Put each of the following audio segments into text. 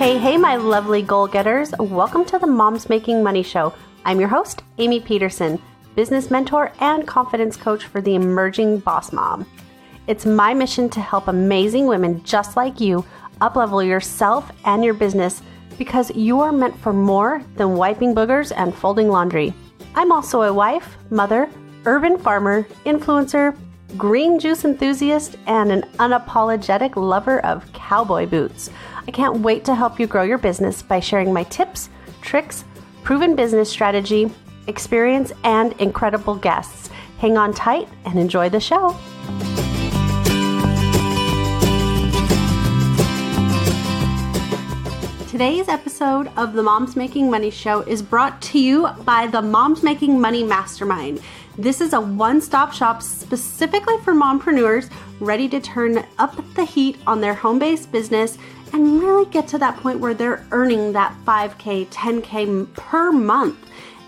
Hey, my lovely goal-getters. Welcome to the Moms Making Money Show. I'm your host, Amie Pederson, business mentor and confidence coach for the emerging boss mom. It's my mission to help amazing women just like you up-level yourself and your business because you are meant for more than wiping boogers and folding laundry. I'm also a wife, mother, urban farmer, influencer, green juice enthusiast, and an unapologetic lover of cowboy boots. I can't wait to help you grow your business by sharing my tips, tricks, proven business strategy, experience, and incredible guests. Hang on tight and enjoy the show. Today's episode of the Moms Making Money Show is brought to you by the Moms Making Money Mastermind. This is a one-stop shop specifically for mompreneurs ready to turn up the heat on their home-based business and really get to that point where they're earning that $5K, $10K per month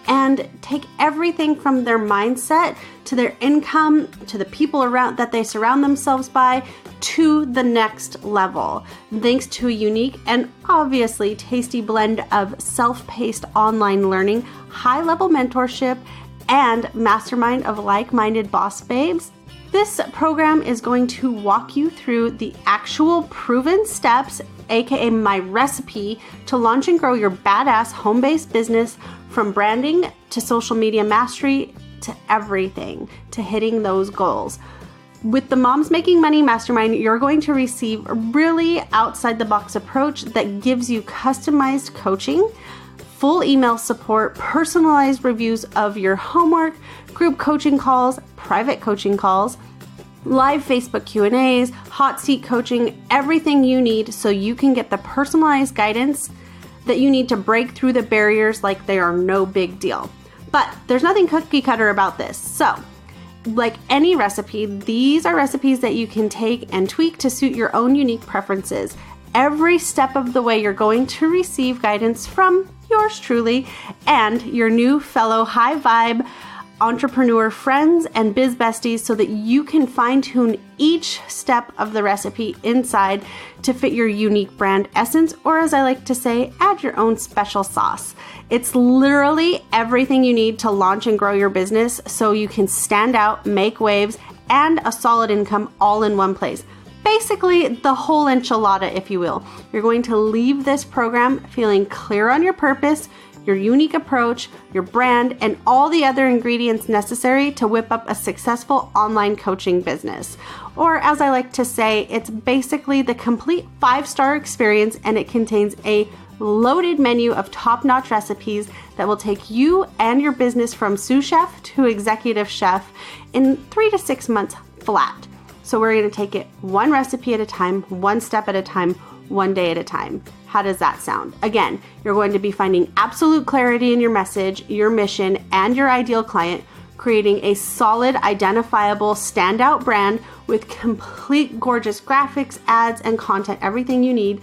and take everything from their mindset to their income to the people around that they surround themselves by to the next level, thanks to a unique and obviously tasty blend of self-paced online learning, high-level mentorship, and mastermind of like-minded boss babes. This program is going to walk you through the actual proven steps, aka my recipe, to launch and grow your badass home-based business from branding to social media mastery to everything, to hitting those goals. With the Moms Making Money Mastermind, you're going to receive a really outside-the-box approach that gives you customized coaching, full email support, personalized reviews of your homework, group coaching calls, private coaching calls, live Facebook Q&As, hot seat coaching, everything you need so you can get the personalized guidance that you need to break through the barriers like they are no big deal. But there's nothing cookie cutter about this. So, like any recipe, these are recipes that you can take and tweak to suit your own unique preferences. Every step of the way, you're going to receive guidance from yours truly and your new fellow high vibe entrepreneur friends and biz besties so that you can fine-tune each step of the recipe inside to fit your unique brand essence, or as I like to say, add your own special sauce. It's literally everything you need to launch and grow your business so you can stand out, make waves, and a solid income all in one place. Basically, the whole enchilada, if you will. You're going to leave this program feeling clear on your purpose, your unique approach, your brand, and all the other ingredients necessary to whip up a successful online coaching business. Or as I like to say, it's basically the complete 5-star experience, and it contains a loaded menu of top-notch recipes that will take you and your business from sous chef to executive chef in 3 to 6 months flat. So we're going to take it one recipe at a time, one step at a time, one day at a time. How does that sound? Again, you're going to be finding absolute clarity in your message, your mission, and your ideal client, creating a solid, identifiable, standout brand with complete gorgeous graphics, ads, and content, everything you need.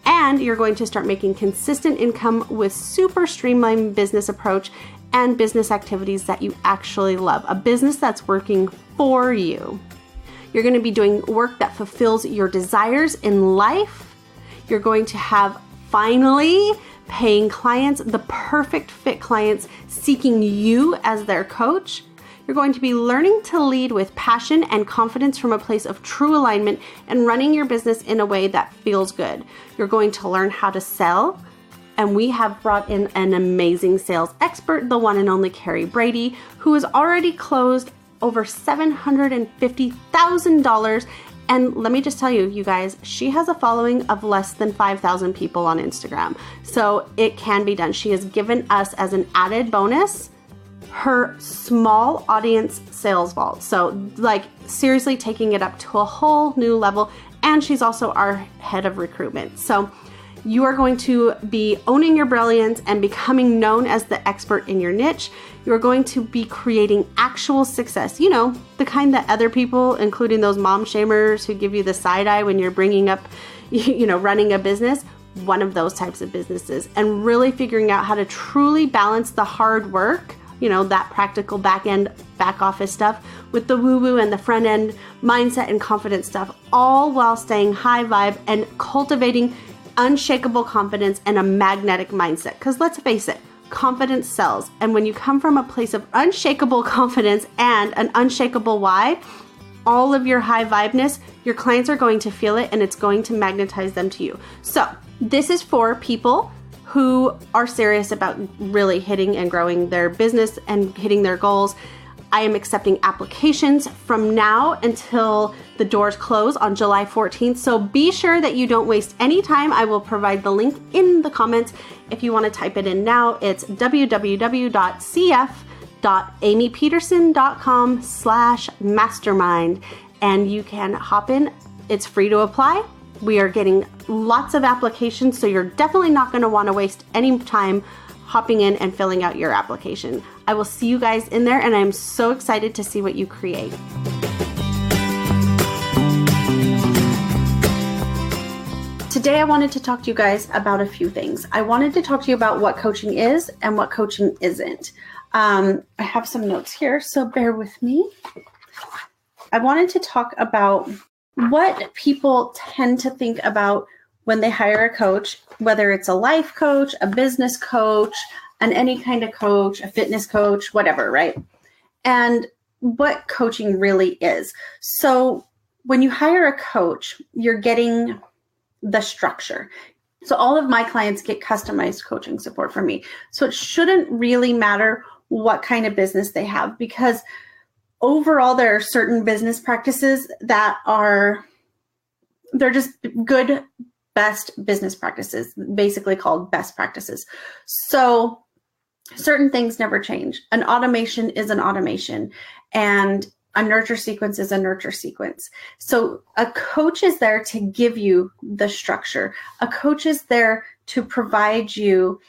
And you're going to start making consistent income with super streamlined business approach and business activities that you actually love. A business that's working for you. You're going to be doing work that fulfills your desires in life. You're going to have finally paying clients, the perfect fit clients seeking you as their coach. You're going to be learning to lead with passion and confidence from a place of true alignment and running your business in a way that feels good. You're going to learn how to sell. And we have brought in an amazing sales expert, the one and only Carrie Brady, who has already closed over $750,000. And let me just tell you, you guys, she has a following of less than 5,000 people on Instagram. So it can be done. She has given us as an added bonus her small audience sales vault. So like seriously taking it up to a whole new level. And she's also our head of recruitment. So you are going to be owning your brilliance and becoming known as the expert in your niche. You're going to be creating actual success. You know, the kind that other people, including those mom shamers who give you the side eye when you're bringing up, running a business, one of those types of businesses, and really figuring out how to truly balance the hard work, that practical back office stuff with the woo-woo and the front end mindset and confidence stuff, all while staying high vibe and cultivating unshakable confidence and a magnetic mindset. Because let's face it, confidence sells. And when you come from a place of unshakable confidence and an unshakable why, all of your high vibeness, your clients are going to feel it and it's going to magnetize them to you. So this is for people who are serious about really hitting and growing their business and hitting their goals. I am accepting applications from now until the doors close on July 14th. So be sure that you don't waste any time. I will provide the link in the comments. If you want to type it in now, it's www.cf.amiepederson.com/mastermind. And you can hop in. It's free to apply. We are getting lots of applications, so you're definitely not going to want to waste any time hopping in and filling out your application. I will see you guys in there, and I'm so excited to see what you create. Today, I wanted to talk to you guys about a few things. I wanted to talk to you about what coaching is and what coaching isn't. I have some notes here, so bear with me. I wanted to talk about what people tend to think about when they hire a coach, whether it's a life coach, a business coach, any kind of coach, a fitness coach, whatever, right? And what coaching really is. So when you hire a coach, you're getting the structure. So all of my clients get customized coaching support from me. So it shouldn't really matter what kind of business they have, because overall, there are certain business practices that they're just good, best business practices, basically called best practices. So certain things never change. An automation is an automation, and a nurture sequence is a nurture sequence. So a coach is there to give you the structure. A coach is there to provide you,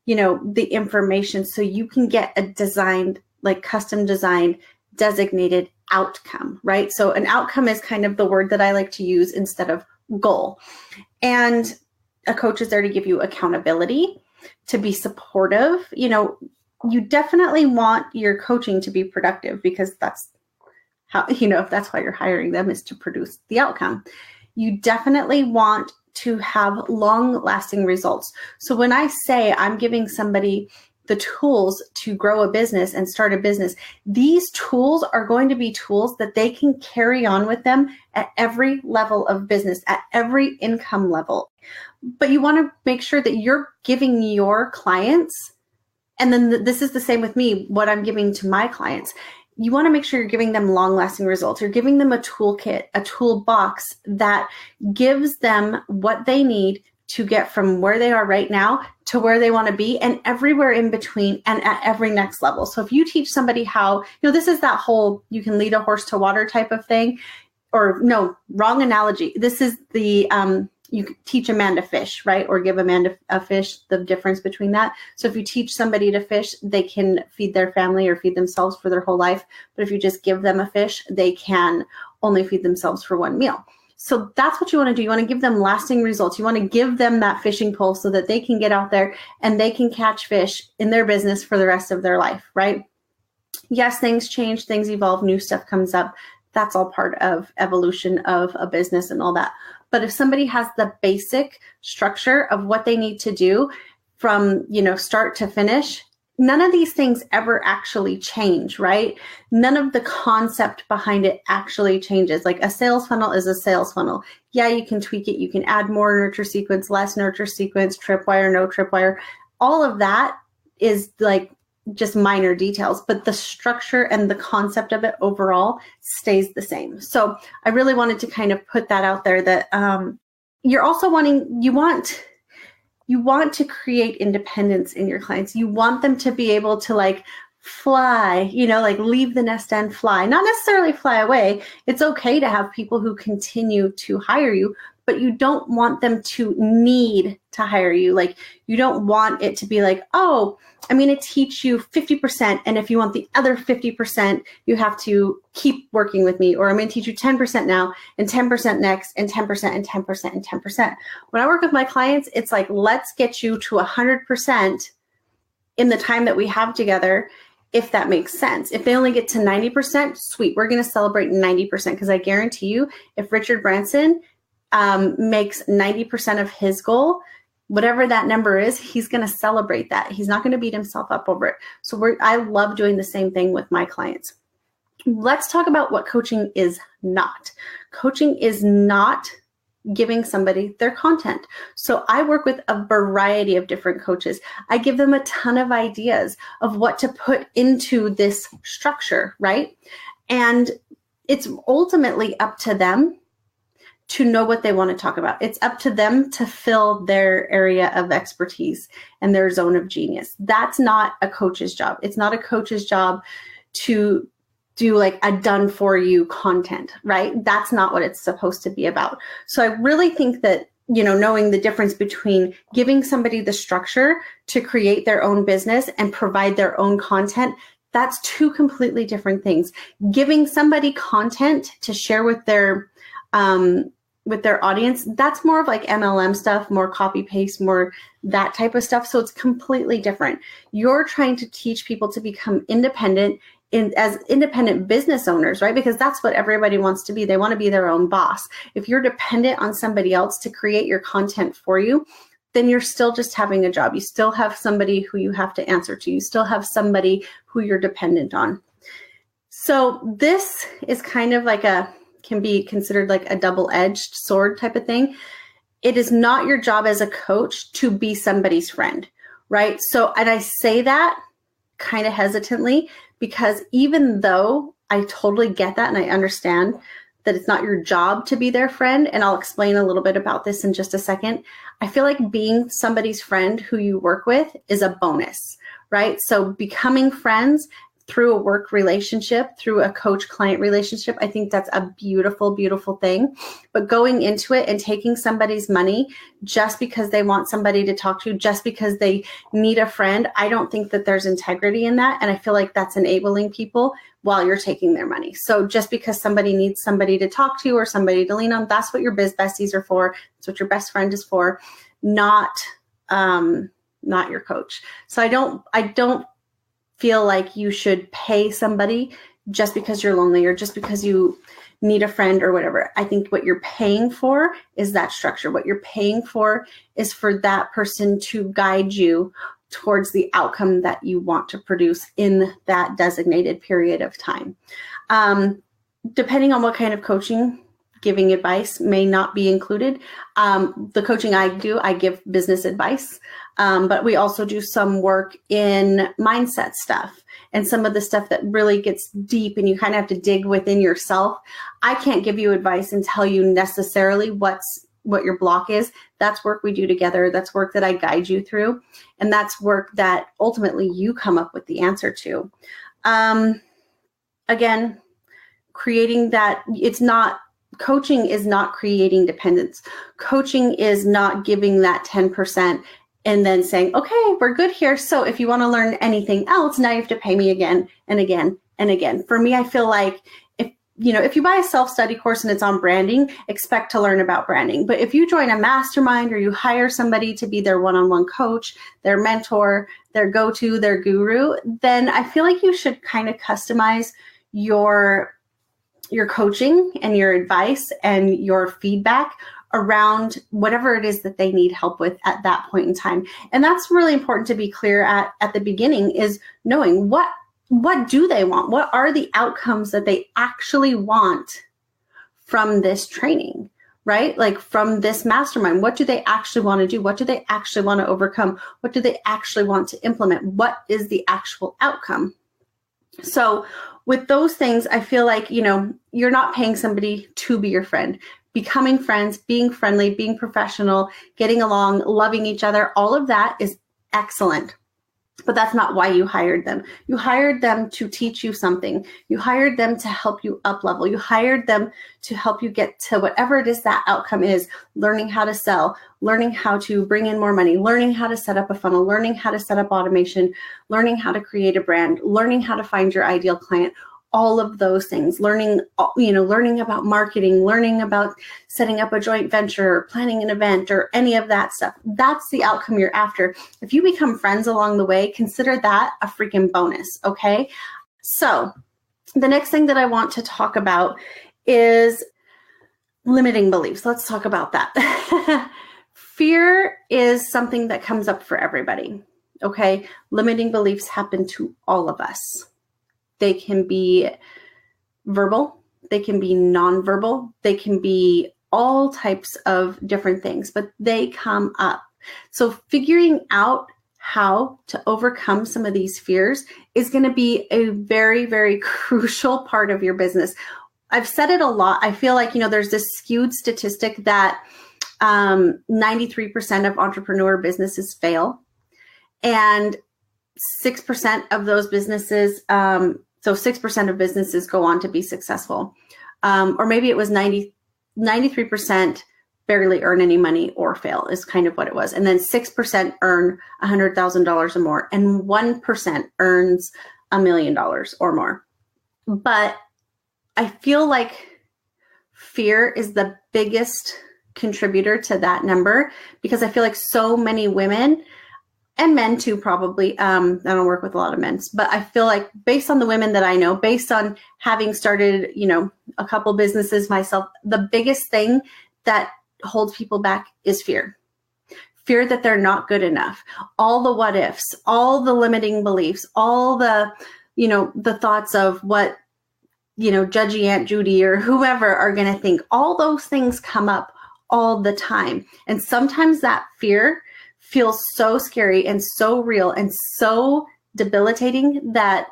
the information so you can get a designed, like custom designed, designated outcome, right? So an outcome is kind of the word that I like to use instead of goal. And a coach is there to give you accountability, to be supportive. You definitely want your coaching to be productive, because that's how, if that's why you're hiring them, is to produce the outcome. You definitely want to have long-lasting results. So when I say I'm giving somebody the tools to grow a business and start a business, these tools are going to be tools that they can carry on with them at every level of business, at every income level. But you want to make sure that you're giving your clients, and then this is the same with me, what I'm giving to my clients. You want to make sure you're giving them long-lasting results. You're giving them a toolkit, a toolbox that gives them what they need to get from where they are right now to where they want to be, and everywhere in between, and at every next level. So if you teach somebody how, this is that whole you can lead a horse to water type of thing, or no, wrong analogy. This is the, you teach a man to fish, right? Or give a man a fish, the difference between that. So if you teach somebody to fish, they can feed their family or feed themselves for their whole life. But if you just give them a fish, they can only feed themselves for one meal. So that's what you want to do. You want to give them lasting results. You want to give them that fishing pole so that they can get out there and they can catch fish in their business for the rest of their life, right? Yes, things change, things evolve, new stuff comes up. That's all part of evolution of a business and all that. But if somebody has the basic structure of what they need to do from, start to finish, none of these things ever actually change, right? None of the concept behind it actually changes. Like a sales funnel is a sales funnel. Yeah, you can tweak it. You can add more nurture sequence, less nurture sequence, tripwire, no tripwire. All of that is like just minor details, but the structure and the concept of it overall stays the same. So I really wanted to kind of put that out there, that you're also you want to create independence in your clients. You want them to be able to like fly, like leave the nest and fly, not necessarily fly away. It's okay to have people who continue to hire you, but you don't want them to need to hire you. Like you don't want it to be like, oh, I'm going to teach you 50%. And if you want the other 50%, you have to keep working with me. Or I'm going to teach you 10% now and 10% next and 10% and 10% and 10%. When I work with my clients, it's like, let's get you to 100% in the time that we have together, if that makes sense. If they only get to 90%, sweet. We're going to celebrate 90%, because I guarantee you, if Richard Branson makes 90% of his goal, whatever that number is, he's going to celebrate that. He's not going to beat himself up over it. So I love doing the same thing with my clients. Let's talk about what coaching is not. Coaching is not giving somebody their content. So I work with a variety of different coaches. I give them a ton of ideas of what to put into this structure, right? And it's ultimately up to them to know what they want to talk about. It's up to them to fill their area of expertise and their zone of genius. That's not a coach's job. It's not a coach's job to do like a done for you content, right? That's not what it's supposed to be about. So I really think that, knowing the difference between giving somebody the structure to create their own business and provide their own content, that's two completely different things. Giving somebody content to share with their audience, that's more of like MLM stuff, more copy paste, more that type of stuff. So it's completely different. You're trying to teach people to become independent as independent business owners, right? Because that's what everybody wants to be. They want to be their own boss. If you're dependent on somebody else to create your content for you, then you're still just having a job. You still have somebody who you have to answer to. You still have somebody who you're dependent on. So this is kind of like can be considered like a double-edged sword type of thing. It is not your job as a coach to be somebody's friend, right? So, and I say that kind of hesitantly because even though I totally get that and I understand that it's not your job to be their friend, and I'll explain a little bit about this in just a second, I feel like being somebody's friend who you work with is a bonus, right? So becoming friends through a work relationship, through a coach-client relationship, I think that's a beautiful, beautiful thing. But going into it and taking somebody's money just because they want somebody to talk to, just because they need a friend, I don't think that there's integrity in that. And I feel like that's enabling people while you're taking their money. So just because somebody needs somebody to talk to or somebody to lean on, that's what your biz besties are for. That's what your best friend is for, not your coach. So I don't feel like you should pay somebody just because you're lonely or just because you need a friend or whatever. I think what you're paying for is that structure. What you're paying for is for that person to guide you towards the outcome that you want to produce in that designated period of time. Depending on what kind of coaching, giving advice may not be included. The coaching I do, I give business advice, but we also do some work in mindset stuff and some of the stuff that really gets deep and you kind of have to dig within yourself. I can't give you advice and tell you necessarily what your block is. That's work we do together. That's work that I guide you through. And that's work that ultimately you come up with the answer to. Again, creating that, coaching is not creating dependence. Coaching is not giving that 10% and then saying, okay, we're good here. So if you want to learn anything else, now you have to pay me again and again and again. For me, I feel like if you buy a self-study course and it's on branding, expect to learn about branding. But if you join a mastermind or you hire somebody to be their one-on-one coach, their mentor, their go-to, their guru, then I feel like you should kind of customize your coaching and your advice and your feedback around whatever it is that they need help with at that point in time. And that's really important to be clear at the beginning, is knowing what do they want? What are the outcomes that they actually want from this training, right? Like from this mastermind, what do they actually want to do? What do they actually want to overcome? What do they actually want to implement? What is the actual outcome? So with those things, I feel like, you're not paying somebody to be your friend. Becoming friends, being friendly, being professional, getting along, loving each other, all of that is excellent. But that's not why you hired them. You hired them to teach you something. You hired them to help you up level. You hired them to help you get to whatever it is that outcome is, learning how to sell, learning how to bring in more money, learning how to set up a funnel, learning how to set up automation, learning how to create a brand, learning how to find your ideal client. All of those things, learning about marketing, learning about setting up a joint venture, or planning an event, or any of that stuff. That's the outcome you're after. If you become friends along the way, consider that a freaking bonus, okay? So the next thing that I want to talk about is limiting beliefs. Let's talk about that. Fear is something that comes up for everybody. Okay. Limiting beliefs happen to all of us. They can be verbal. They can be nonverbal. They can be all types of different things, but they come up. So figuring out how to overcome some of these fears is going to be a very, very crucial part of your business. I've said it a lot. I feel like, there's this skewed statistic that 93% of entrepreneur businesses fail, and 6% of those businesses, so 6% of businesses go on to be successful. Or maybe it was 93% barely earn any money or fail is kind of what it was. And then 6% earn $100,000 or more, and 1% earns $1 million or more. But I feel like fear is the biggest contributor to that number, because I feel like so many women, and men too, probably, I don't work with a lot of men, but I feel like based on the women that I know, based on having started, a couple businesses myself, the biggest thing that holds people back is fear. Fear that they're not good enough. All the what ifs, all the limiting beliefs, all the, the thoughts of what, judgy Aunt Judy or whoever are going to think. All those things come up all the time. And sometimes that fear feels so scary and so real and so debilitating that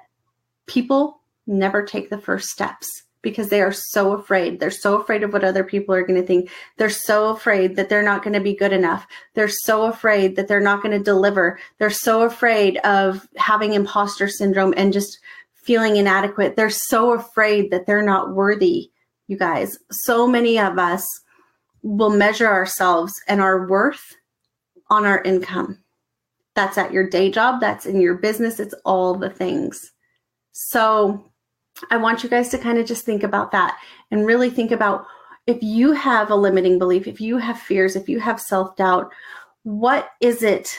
people never take the first steps, because they are so afraid. They're so afraid of what other people are going to think. They're so afraid that they're not going to be good enough. They're so afraid that they're not going to deliver. They're so afraid of having imposter syndrome and just feeling inadequate. They're so afraid that they're not worthy, you guys. So many of us will measure ourselves and our worth on our income. That's at your day job. That's in your business. It's all the things. So I want you guys to kind of just think about that and really think about, if you have a limiting belief, if you have fears, if you have self-doubt, what is it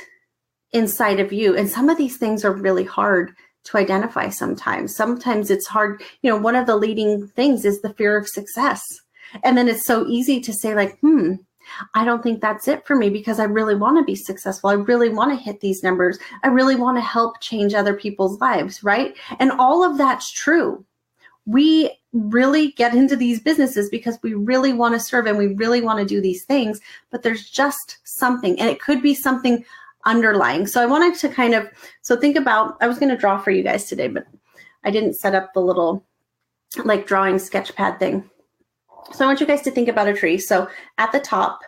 inside of you? And some of these things are really hard to identify sometimes. Sometimes it's hard. One of the leading things is the fear of success. And then it's so easy to say like, I don't think that's it for me, because I really want to be successful. I really want to hit these numbers. I really want to help change other people's lives, right? And all of that's true. We really get into these businesses because we really want to serve and we really want to do these things, but there's just something, and it could be something underlying. So I wanted to think about, I was going to draw for you guys today, but I didn't set up the little drawing sketch pad thing. So I want you guys to think about a tree. So at the top,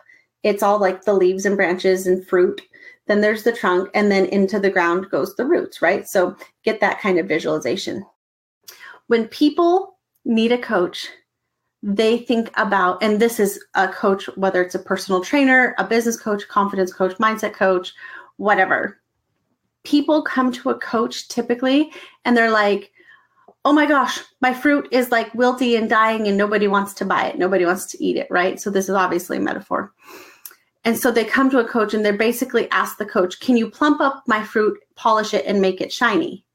it's all like the leaves and branches and fruit. Then there's the trunk, and then into the ground goes the roots, right? So get that kind of visualization. When people need a coach, they think about, and this is a coach, whether it's a personal trainer, a business coach, confidence coach, mindset coach, whatever. People come to a coach typically, and they're like, oh my gosh, my fruit is like wilty and dying and nobody wants to buy it. Nobody wants to eat it, right? So this is obviously a metaphor. And so they come to a coach and they basically ask the coach, can you plump up my fruit, polish it, and make it shiny?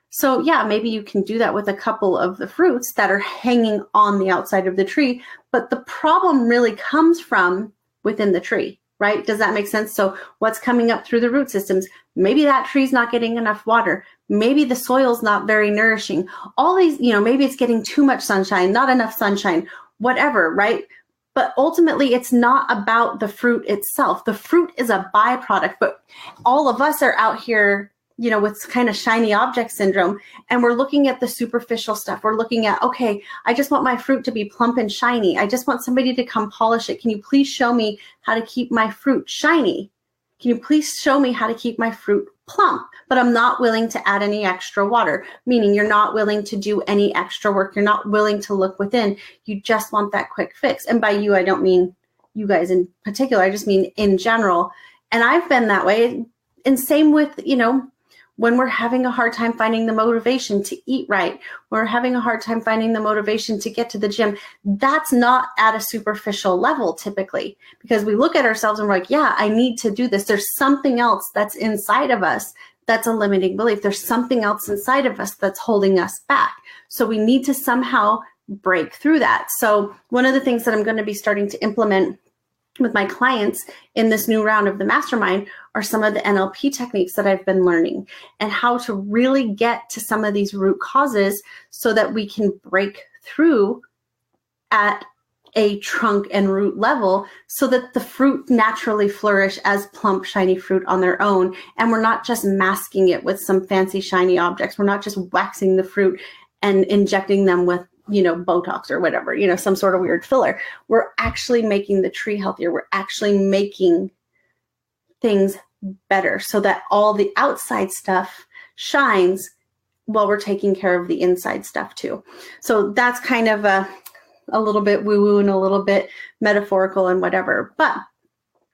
So yeah, maybe you can do that with a couple of the fruits that are hanging on the outside of the tree, but the problem really comes from within the tree, right? Does that make sense? So what's coming up through the root systems? Maybe that tree's not getting enough water. Maybe the soil's not very nourishing. All these, maybe it's getting too much sunshine, not enough sunshine, whatever, right? But ultimately, it's not about the fruit itself. The fruit is a byproduct, but all of us are out here, with kind of shiny object syndrome, and we're looking at the superficial stuff. We're looking at, okay, I just want my fruit to be plump and shiny. I just want somebody to come polish it. Can you please show me how to keep my fruit shiny? Can you please show me how to keep my fruit plump? But I'm not willing to add any extra water, meaning you're not willing to do any extra work. You're not willing to look within. You just want that quick fix. And by you, I don't mean you guys in particular. I just mean in general. And I've been that way. And same with, when we're having a hard time finding the motivation to eat right, we're having a hard time finding the motivation to get to the gym. That's not at a superficial level typically, because we look at ourselves and we're like, yeah, I need to do this. There's something else that's inside of us that's a limiting belief. There's something else inside of us that's holding us back. So we need to somehow break through that. So one of the things that I'm going to be starting to implement with my clients in this new round of the mastermind are some of the NLP techniques that I've been learning and how to really get to some of these root causes so that we can break through at a trunk and root level so that the fruit naturally flourish as plump, shiny fruit on their own. And we're not just masking it with some fancy, shiny objects. We're not just waxing the fruit and injecting them with, Botox or whatever, some sort of weird filler. We're actually making the tree healthier. We're actually making things better so that all the outside stuff shines while we're taking care of the inside stuff too. So that's kind of a little bit woo-woo and a little bit metaphorical and whatever. But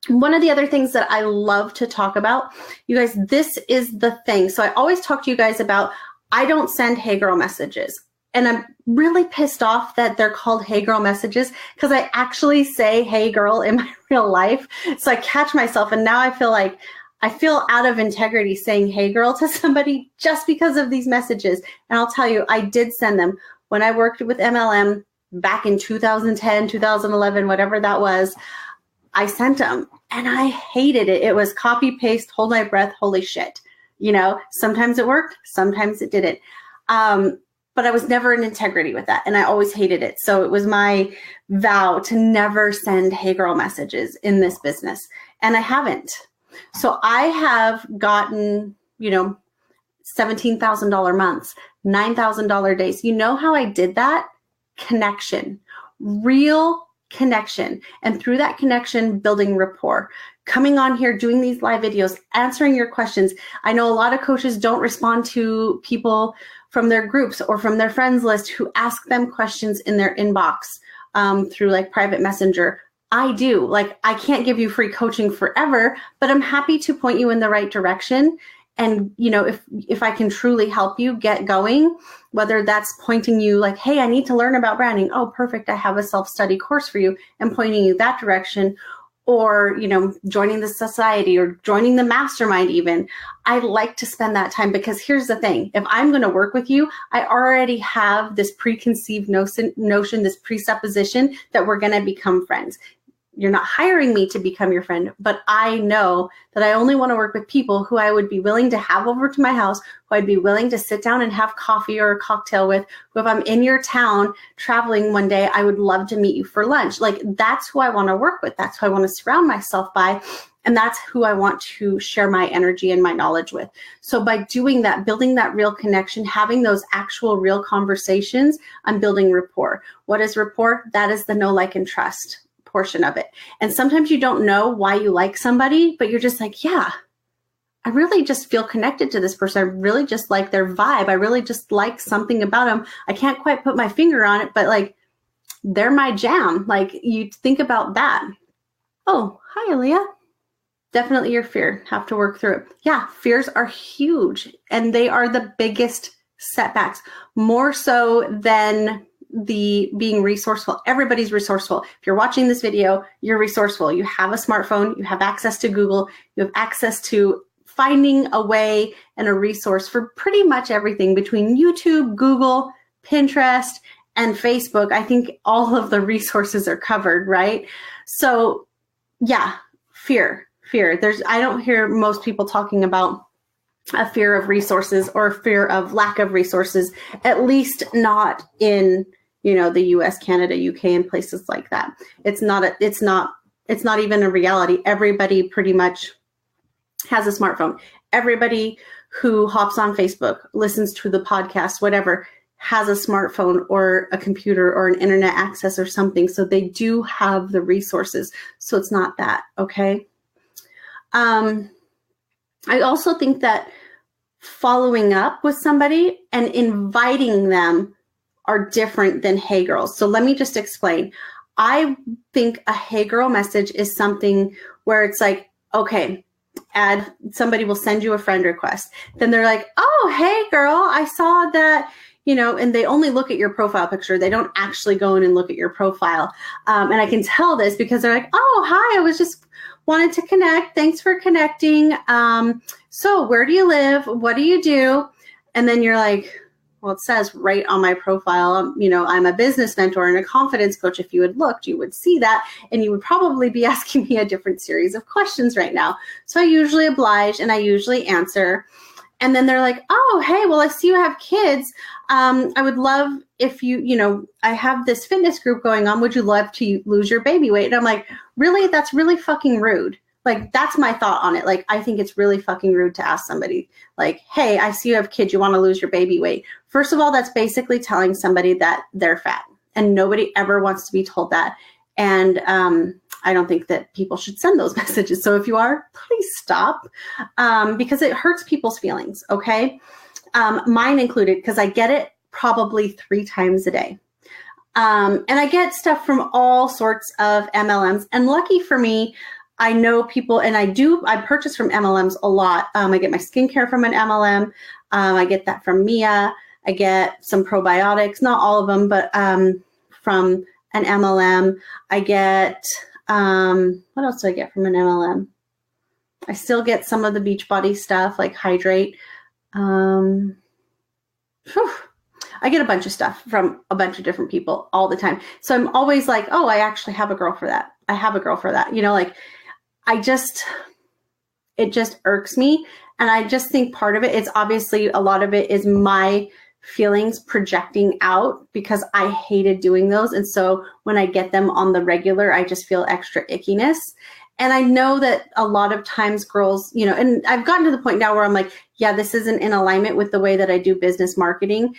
one of the other things that I love to talk about, you guys, this is the thing. So I always talk to you guys about, I don't send hey girl messages. And I'm really pissed off that they're called hey girl messages because I actually say hey girl in my real life. So I catch myself and now I feel out of integrity saying hey girl to somebody just because of these messages. And I'll tell you, I did send them when I worked with MLM back in 2010, 2011, whatever that was. I sent them and I hated it. It was copy paste, hold my breath, holy shit. Sometimes it worked, sometimes it didn't. But I was never in integrity with that. And I always hated it. So it was my vow to never send hey girl messages in this business. And I haven't. So I have gotten, $17,000 months, $9,000 days. You know how I did that? Connection, real connection. And through that connection, building rapport, coming on here, doing these live videos, answering your questions. I know a lot of coaches don't respond to people from their groups or from their friends list who ask them questions in their inbox through like private messenger. I do. I can't give you free coaching forever, but I'm happy to point you in the right direction. And, if I can truly help you get going, whether that's pointing you like, hey, I need to learn about branding. Oh, perfect. I have a self-study course for you and pointing you that direction. Or, joining the society or joining the mastermind even. I like to spend that time because here's the thing. If I'm going to work with you, I already have this preconceived notion, this presupposition that we're going to become friends. You're not hiring me to become your friend, but I know that I only want to work with people who I would be willing to have over to my house, who I'd be willing to sit down and have coffee or a cocktail with, who if I'm in your town traveling one day, I would love to meet you for lunch. That's who I want to work with. That's who I want to surround myself by. And that's who I want to share my energy and my knowledge with. So by doing that, building that real connection, having those actual real conversations, I'm building rapport. What is rapport? That is the know, like, and trust portion of it. And sometimes you don't know why you like somebody, but you're just like, yeah, I really just feel connected to this person. I really just like their vibe. I really just like something about them. I can't quite put my finger on it, but they're my jam. You think about that. Oh, hi, Aaliyah. Definitely your fear. Have to work through it. Yeah, fears are huge and they are the biggest setbacks, more so than the being resourceful. Everybody's resourceful. If you're watching this video, you're resourceful. You have a smartphone, you have access to Google, you have access to finding a way and a resource for pretty much everything between YouTube, Google, Pinterest, and Facebook. I think all of the resources are covered, right? So yeah, fear. I don't hear most people talking about a fear of resources or a fear of lack of resources, at least not in the US, Canada, UK, and places like that. It's not even a reality. Everybody pretty much has a smartphone. Everybody who hops on Facebook, listens to the podcast, whatever, has a smartphone or a computer or an internet access or something. So they do have the resources. So it's not that, okay? I also think that following up with somebody and inviting them are different than hey girls. So let me just explain. I think a hey girl message is something where it's like, okay, somebody will send you a friend request. Then they're like, oh, hey girl, I saw that, and they only look at your profile picture. They don't actually go in and look at your profile. And I can tell this because they're like, oh, hi, I was just wanted to connect. Thanks for connecting. So where do you live? What do you do? And then you're like, Well, it says right on my profile, I'm a business mentor and a confidence coach. If you had looked, you would see that, and you would probably be asking me a different series of questions right now. So I usually oblige and I usually answer. And then they're like, oh, hey, well, I see you have kids. I would love if I have this fitness group going on. Would you love to lose your baby weight? And I'm like, really? That's really fucking rude. Like, that's my thought on it. Like, I think it's really fucking rude to ask somebody like, hey, I see you have kids. You want to lose your baby weight. First of all, that's basically telling somebody that they're fat, and nobody ever wants to be told that. And I don't think that people should send those messages. So if you are, please stop, because it hurts people's feelings. Okay. Mine included, because I get it probably 3 times a day. And I get stuff from all sorts of MLMs, and lucky for me, I know people, and I purchase from MLMs a lot. I get my skincare from an MLM. I get that from Mia. I get some probiotics, not all of them, but from an MLM. I get, what else do I get from an MLM? I still get some of the Beachbody stuff, like Hydrate. I get a bunch of stuff from a bunch of different people all the time. So I'm always like, oh, I actually have a girl for that. I have a girl for that. It just irks me. And I just think part of it is, obviously a lot of it is my feelings projecting out, because I hated doing those. And so when I get them on the regular, I just feel extra ickiness. And I know that a lot of times girls, and I've gotten to the point now where I'm like, yeah, this isn't in alignment with the way that I do business marketing.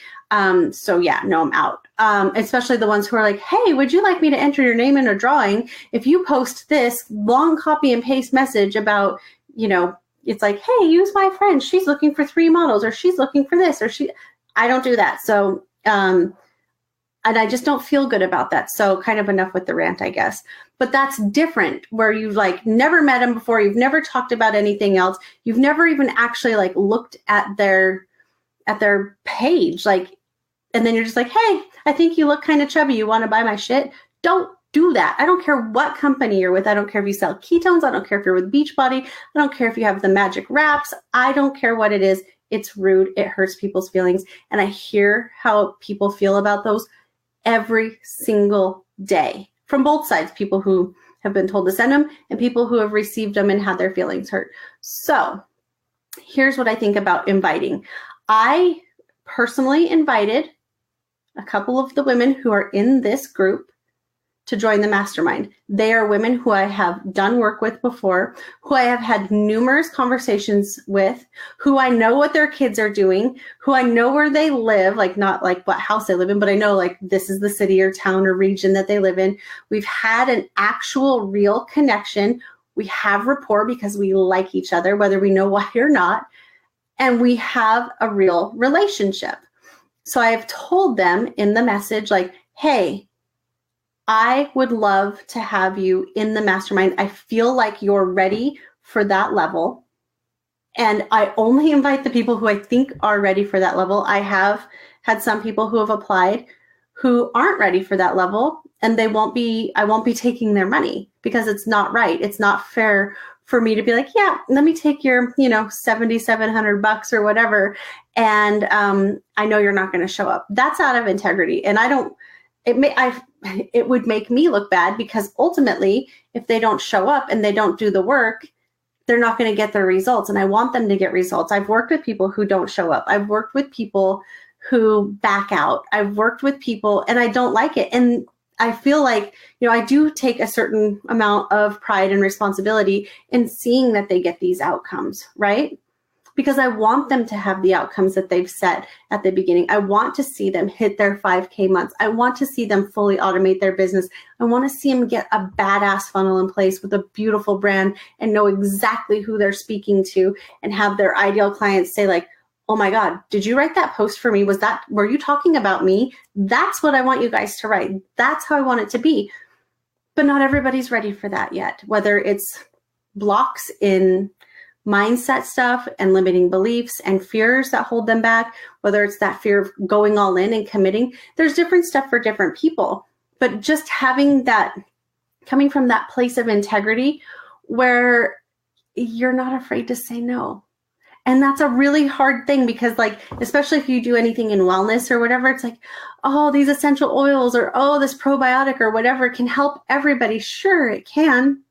So yeah, no, I'm out. Especially the ones who are like, hey, would you like me to enter your name in a drawing? If you post this long copy and paste message about, it's like, hey, use my friend. She's looking for 3 models, or she's looking for this, I don't do that. So, and I just don't feel good about that. So kind of enough with the rant, I guess. But that's different, where you've like never met them before. You've never talked about anything else. You've never even actually like looked at their page. Like, and then you're just like, hey, I think you look kind of chubby. You want to buy my shit? Don't do that. I don't care what company you're with. I don't care if you sell ketones. I don't care if you're with Beachbody. I don't care if you have the magic wraps. I don't care what it is. It's rude. It hurts people's feelings. And I hear how people feel about those every single day from both sides, people who have been told to send them and people who have received them and had their feelings hurt. So here's what I think about inviting. I personally invited a couple of the women who are in this group to join the mastermind. They are women who I have done work with before, who I have had numerous conversations with, who I know what their kids are doing, who I know where they live, like not like what house they live in, but I know like this is the city or town or region that they live in. We've had an actual real connection. We have rapport because we like each other, whether we know why or not, and we have a real relationship. So I have told them in the message, like, hey, I would love to have you in the mastermind. I feel like you're ready for that level. And I only invite the people who I think are ready for that level. I have had some people who have applied who aren't ready for that level, and I won't be taking their money, because it's not right. It's not fair for me to be like, yeah, let me take your, $7,700 or whatever. And I know you're not going to show up. That's out of integrity. And it would make me look bad, because ultimately, if they don't show up and they don't do the work, they're not going to get their results. And I want them to get results. I've worked with people who don't show up. I've worked with people who back out. I've worked with people and I don't like it. And I feel like, I do take a certain amount of pride and responsibility in seeing that they get these outcomes, right? Because I want them to have the outcomes that they've set at the beginning. I want to see them hit their 5K months. I want to see them fully automate their business. I want to see them get a badass funnel in place with a beautiful brand and know exactly who they're speaking to, and have their ideal clients say like, oh my God, did you write that post for me? Were you talking about me? That's what I want you guys to write. That's how I want it to be. But not everybody's ready for that yet, whether it's blocks in mindset stuff and limiting beliefs and fears that hold them back, whether it's that fear of going all in and committing. There's different stuff for different people, but just having that, coming from that place of integrity where you're not afraid to say no. And that's a really hard thing because, like, especially if you do anything in wellness or whatever, it's like, oh, these essential oils or, oh, this probiotic or whatever can help everybody. Sure, it can.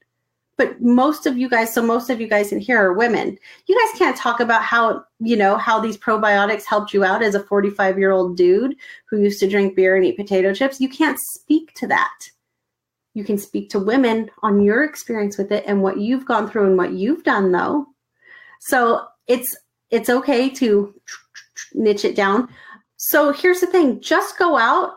But most of you guys in here are women. You guys can't talk about how these probiotics helped you out as a 45-year-old dude who used to drink beer and eat potato chips. You can't speak to that. You can speak to women on your experience with it and what you've gone through and what you've done, though. So it's okay to niche it down. So here's the thing. Just go out,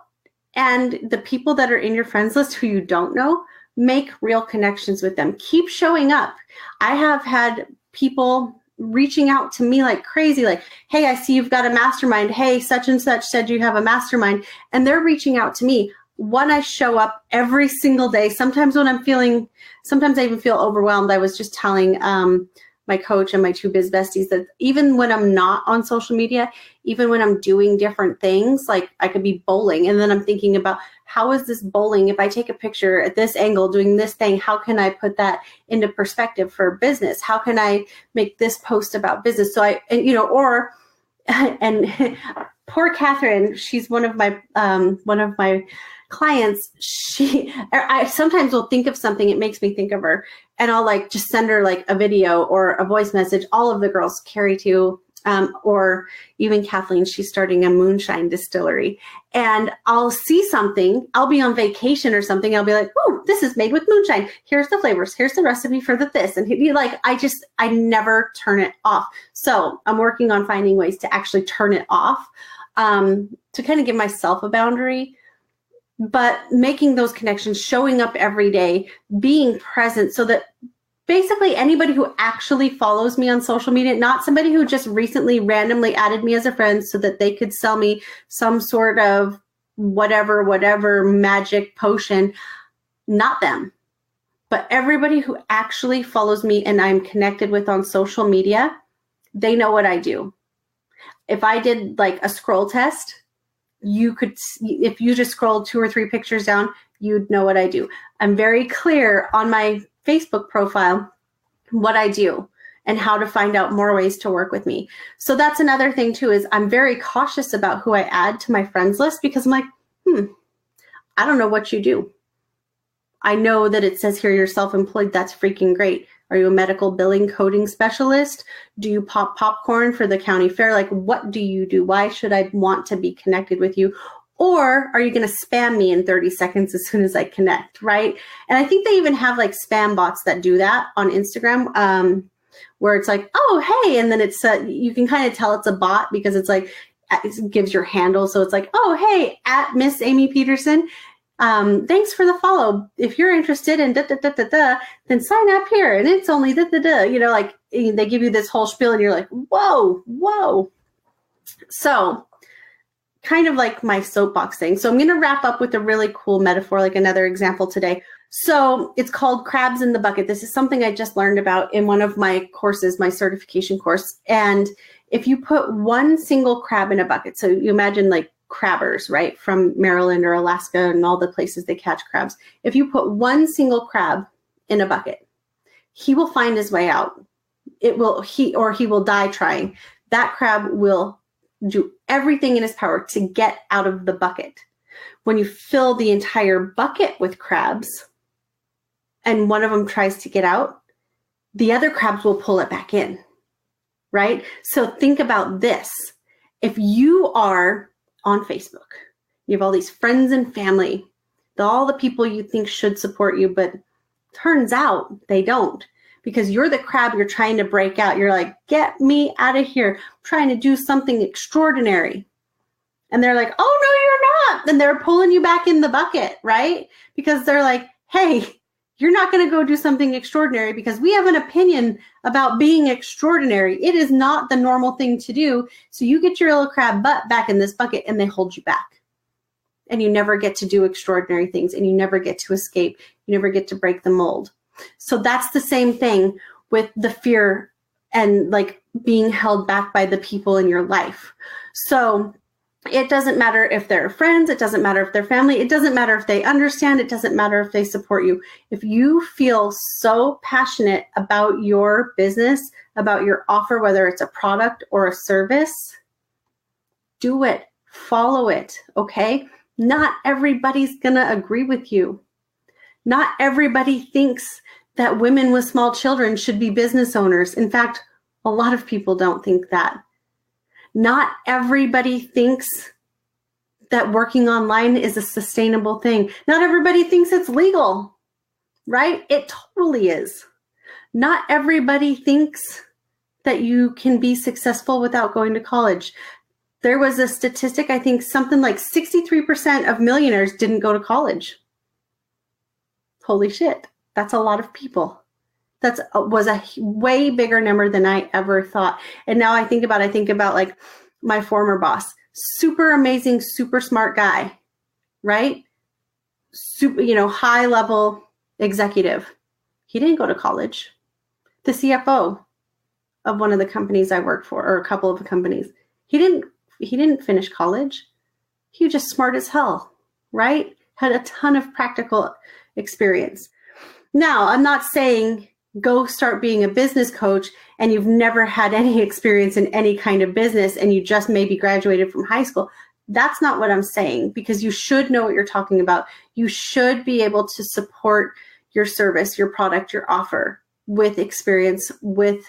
and the people that are in your friends list who you don't know, make real connections with them. Keep showing up. I have had people reaching out to me like crazy, like, hey, I see you've got a mastermind. Hey, such and such said you have a mastermind. And they're reaching out to me. One, I show up every single day. Sometimes I even feel overwhelmed. I was just telling my coach and my two biz besties that even when I'm not on social media, even when I'm doing different things, like I could be bowling and then I'm thinking about, how is this bowling? If I take a picture at this angle doing this thing, how can I put that into perspective for business? How can I make this post about business? So and poor Catherine, she's one of my clients. I sometimes will think of something, it makes me think of her, and I'll like just send her like a video or a voice message. All of the girls, Carrie too, or even Kathleen, she's starting a moonshine distillery, and I'll see something, I'll be on vacation or something, I'll be like, oh, this is made with moonshine. Here's the flavors. Here's the recipe for this. And I never turn it off. So I'm working on finding ways to actually turn it off, to kind of give myself a boundary. But making those connections, showing up every day, being present, so that basically anybody who actually follows me on social media, not somebody who just recently randomly added me as a friend so that they could sell me some sort of whatever magic potion, not them. But everybody who actually follows me and I'm connected with on social media, they know what I do. If I did like a scroll test, if you just scroll 2 or 3 pictures down, you'd know what I do. I'm very clear on my Facebook profile what I do and how to find out more ways to work with me. So that's another thing too, is I'm very cautious about who I add to my friends list, because I'm like, I don't know what you do. I know that it says here you're self-employed. That's freaking great. Are you a medical billing coding specialist? Do you pop popcorn for the county fair? Like, what do you do? Why should I want to be connected with you? Or are you going to spam me in 30 seconds as soon as I connect, right? And I think they even have like spam bots that do that on Instagram, where it's like, oh, hey, and then it's you can kind of tell it's a bot because it's like, it gives your handle. So it's like, oh, hey, at Miss Amie Pederson. Thanks for the follow. If you're interested in then sign up here. And it's only like they give you this whole spiel and you're like, whoa. So kind of like my soapbox thing. So I'm going to wrap up with a really cool metaphor, like another example today. So it's called crabs in the bucket. This is something I just learned about in one of my courses, my certification course. And if you put one single crab in a bucket, so you imagine like crabbers, right, from Maryland or Alaska and all the places they catch crabs. If you put one single crab in a bucket, he will find his way out. He will die trying. That crab will do everything in his power to get out of the bucket. When you fill the entire bucket with crabs and one of them tries to get out, the other crabs will pull it back in, right? So think about this. If you are on Facebook, you have all these friends and family, all the people you think should support you, but turns out they don't, because you're the crab you're trying to break out. You're like, get me out of here. I'm trying to do something extraordinary. And they're like, oh, no, you're not. Then they're pulling you back in the bucket, right? Because they're like, hey, you're not going to go do something extraordinary because we have an opinion about being extraordinary. It is not the normal thing to do. So you get your little crab butt back in this bucket and they hold you back. And you never get to do extraordinary things and you never get to escape. You never get to break the mold. So that's the same thing with the fear and like being held back by the people in your life. So It doesn't matter if they're friends. It doesn't matter if they're family. It doesn't matter if they understand. It doesn't matter if they support you. If you feel so passionate about your business, about your offer, whether it's a product or a service, do it. Follow it, okay? Not everybody's going to agree with you. Not everybody thinks that women with small children should be business owners. In fact, a lot of people don't think that. Not everybody thinks that working online is a sustainable thing. Not everybody thinks it's legal, right? It totally is. Not everybody thinks that you can be successful without going to college. There was a statistic, I think something like 63% of millionaires didn't go to college. Holy shit. That's a lot of people. That was a way bigger number than I ever thought. And now I think about like my former boss, super amazing, super smart guy, right? Super, high level executive. He didn't go to college. The CFO of one of the companies I worked for, or a couple of the companies, he didn't finish college. He was just smart as hell, right? Had a ton of practical experience. Now, I'm not saying go start being a business coach and you've never had any experience in any kind of business and you just maybe graduated from high school. That's not what I'm saying, because you should know what you're talking about. You should be able to support your service, your product, your offer with experience, with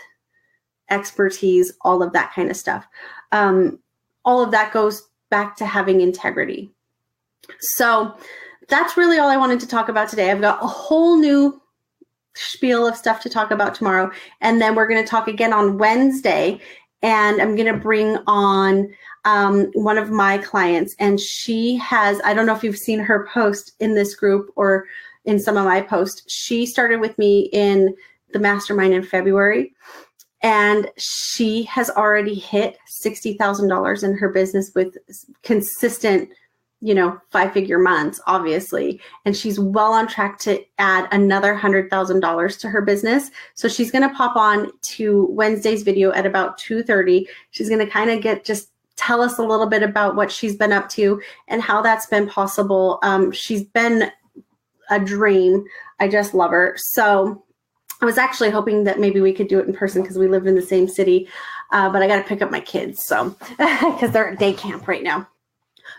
expertise, all of that kind of stuff. All of that goes back to having integrity. So that's really all I wanted to talk about today. I've got a whole new spiel of stuff to talk about tomorrow. And then we're going to talk again on Wednesday. And I'm going to bring on one of my clients. And she has, I don't know if you've seen her post in this group or in some of my posts. She started with me in the mastermind in February. And she has already hit $60,000 in her business with consistent, 5-figure months, obviously. And she's well on track to add another $100,000 to her business. So she's going to pop on to Wednesday's video at about 2:30. She's going to kind of just tell us a little bit about what she's been up to and how that's been possible. She's been a dream. I just love her. So I was actually hoping that maybe we could do it in person because we live in the same city, but I got to pick up my kids, so because they're at day camp right now.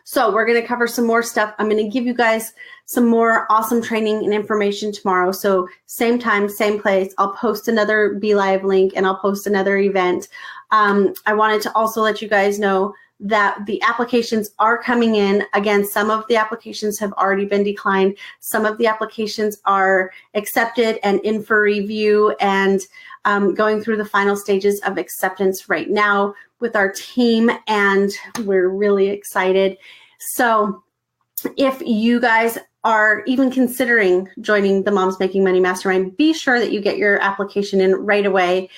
So we're going to cover some more stuff. I'm going to give you guys some more awesome training and information tomorrow. So same time, same place. I'll post another Be Live link and I'll post another event. I wanted to also let you guys know that the applications are coming in. Again, some of the applications have already been declined. Some of the applications are accepted and in for review and going through the final stages of acceptance right now with our team, and we're really excited. So if you guys are even considering joining the Moms Making Money Mastermind, be sure that you get your application in right away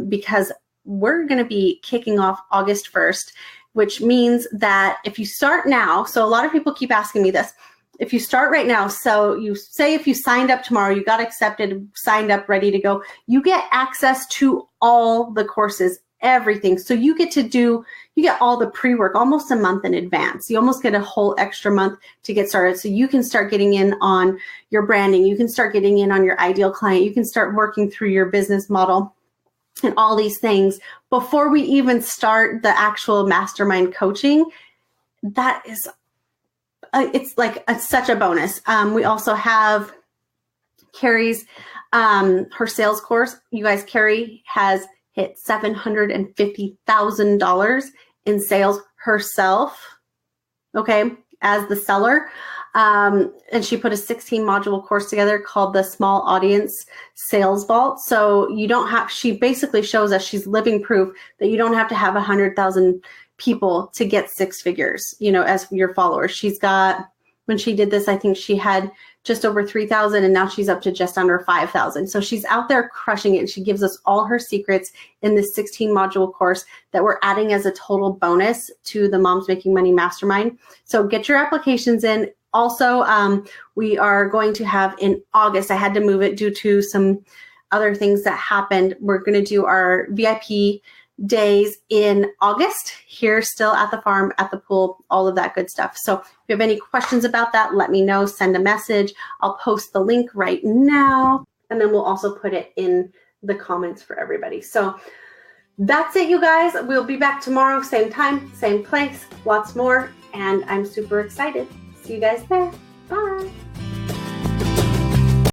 because we're going to be kicking off August 1st, which means that if you start now, so a lot of people keep asking me this, if you start right now, so you say if you signed up tomorrow, you got accepted, signed up, ready to go, you get access to all the courses, everything. So you get all the pre-work almost a month in advance. You almost get a whole extra month to get started. So you can start getting in on your branding. You can start getting in on your ideal client. You can start working through your business model and all these things before we even start the actual mastermind coaching. That is, it's like such a bonus. We also have Carrie's, her sales course. You guys, Carrie has hit $750,000 in sales herself, okay, as the seller. And she put a 16-module course together called the Small Audience Sales Vault. So she basically shows us, she's living proof that you don't have to have 100,000 people to get 6 figures, as your followers. She's got, when she did this, I think she had just over 3,000 and now she's up to just under 5,000. So she's out there crushing it. And she gives us all her secrets in this 16-module course that we're adding as a total bonus to the Moms Making Money Mastermind. So get your applications in. Also, we are going to have in August, I had to move it due to some other things that happened. We're going to do our VIP days in August here still at the farm, at the pool, all of that good stuff. So if you have any questions about that, let me know, send a message. I'll post the link right now, and then we'll also put it in the comments for everybody. So that's it, you guys. We'll be back tomorrow, same time, same place, lots more, and I'm super excited. See you guys there.